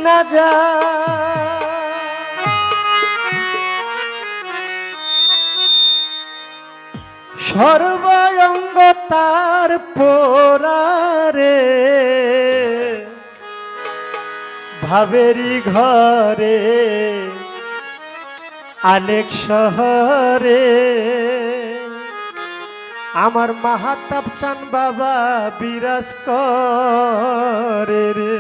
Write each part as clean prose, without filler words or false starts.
চিনা যায় সর্বাঙ্গ তার পোড়ারে ভাবেরি ঘরে আলেক শহরে আমার মাহাতাব চান বাবা বিরাজ করে রে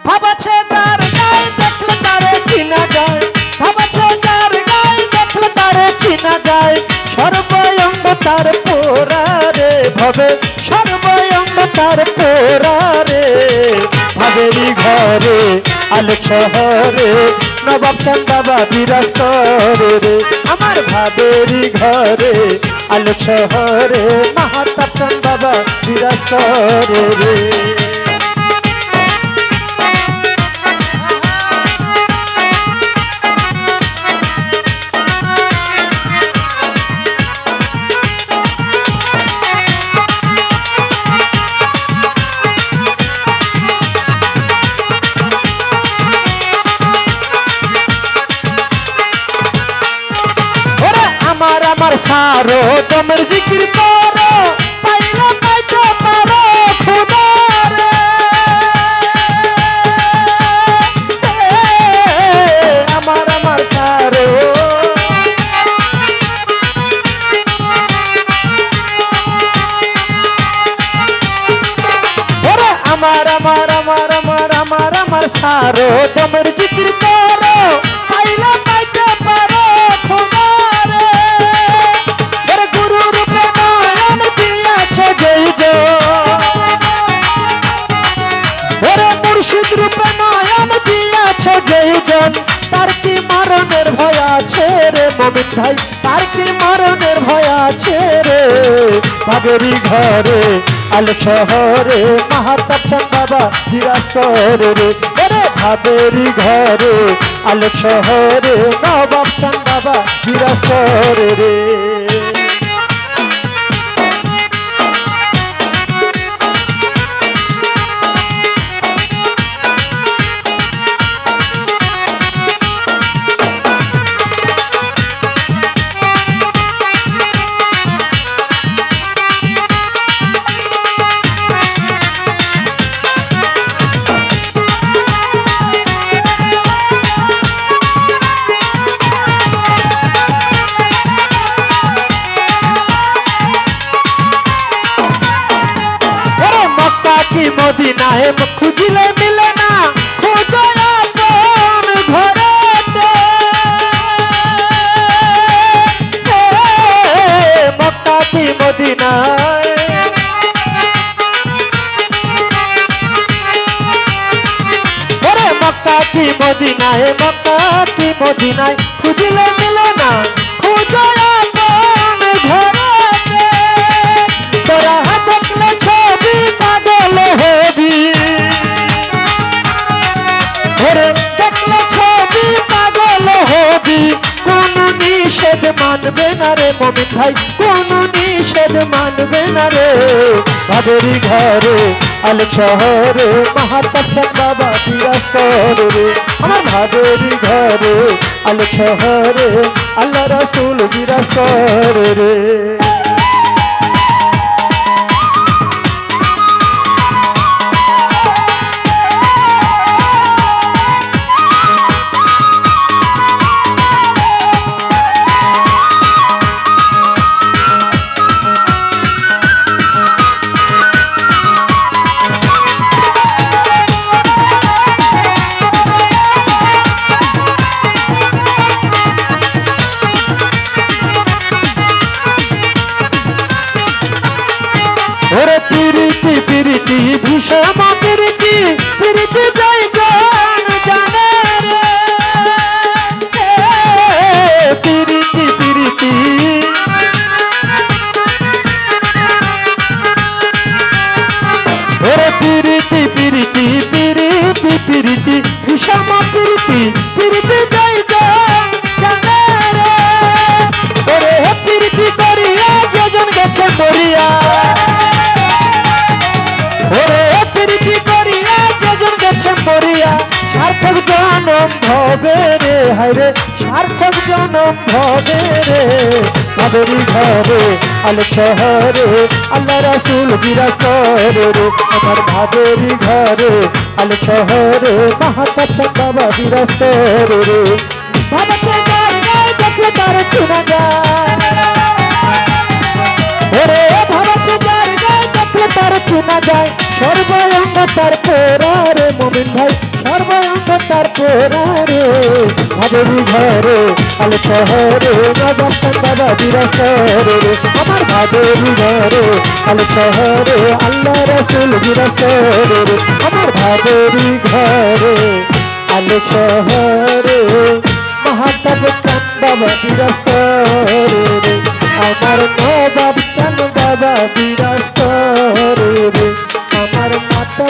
ভাবাছে যার গায়ে দেখলে তারে চিনা যায় ভাবাছে যার গায়ে দেখলে তারে চিনা যায় সর্বাঙ্গ তার পোড়ারে ভাবে সর্বাঙ্গ তার পোড়ারে ভাবেরি ঘরে আলেক শহরে নবাব চান বাবা বিরাজ করে রে আমার ভাবেরি ঘরে আলেক শহরে মাহাতাব চান বাবা বিরাজ করে রে আমার সারো দমের জিকির করো পাইলে পাইতে পারো খুদারে আমার সারো ওরে আমার সারো দমের জিকির করো পাইলে পাইতে পারো খুদারে মুর্শিদ রূপে নয়ন দিয়াছে যেইজন তার কি মরণের ভয় আছে রে মমিন ভাই তার কি মরণের ভয় আছে রে ভাবেরি ঘরে আলেক শহরে মাহাতাব চান বাবা বিরাজ করে রে রে ভাবেরি ঘরে আলেক শহরে নবাব চান বাবা বিরাজ করে রে মদিনায় খুঁজিলে মিলে না খোঁজো আপন ঘরেতে মক্কা কি মদিনায় ওরে মক্কা কি মদিনায় খুঁজিলে মিলে না খোঁজো আপন ঘরেতে তোরা দেখলে ছবি পাগল হবি ওরে দেখলে ছবি পাগল হবি কোন নিষেধ মানবে না রে মমিন ভাই কোন নিষেধ মানবে না রে ভাবেরি ঘরে আলেক শহরে মাহাতাব চান বাবা বিরাজ করে রে আমার ভাবেরি ঘরে আলেক শহরে আল্লাহ রাসূল বিরাজ করে রে ওরে পিরিতি পিরিতি ভীষণ পিরিতি পিরিতি যাই জান জানে রে পিরিতি পিরিতি ওরে পিরিতি পিরিতি পিরিতি পিরিতি ভীষণ পিরিতি পিরিতি যাই জান জানে রে ওরে পিরিতি করিয়া যেজন গেছে মরিয়া হবে রে হায় রে সার্থক জনম হবে রে ভাবেরি ঘরে আলোক শহরে আল্লাহ রাসূল বিরাজ করে রে আমার ভাবেরি ঘরে আলোক শহরে মাহাতাব চাঁদ বাবা বিরাজ করে রে বাবা চাঁদ দেখলে তার চুনা যায় ওরে বাবা চাঁদ দেখলে তার চুনা যায় সর্বঙ্গ তার পোড়ারে মমিন ভাই সর্বঙ্গ তার পোড়ারে ভাবেরি ঘরে আলো শহরে নবাব চাঁদ বাবা বিরাজ করে রে আমার ভাবেরি ঘরে আলো শহরে আল্লাহ রাসূল বিরাজ করে রে আমার ভাবেরি ঘরে আলো শহরে মাহাতাব চাঁদ বাবা বিরাজ করে রে আমার নবাব চাঁদ বাবা বিরাজ করে রে আমার মাতা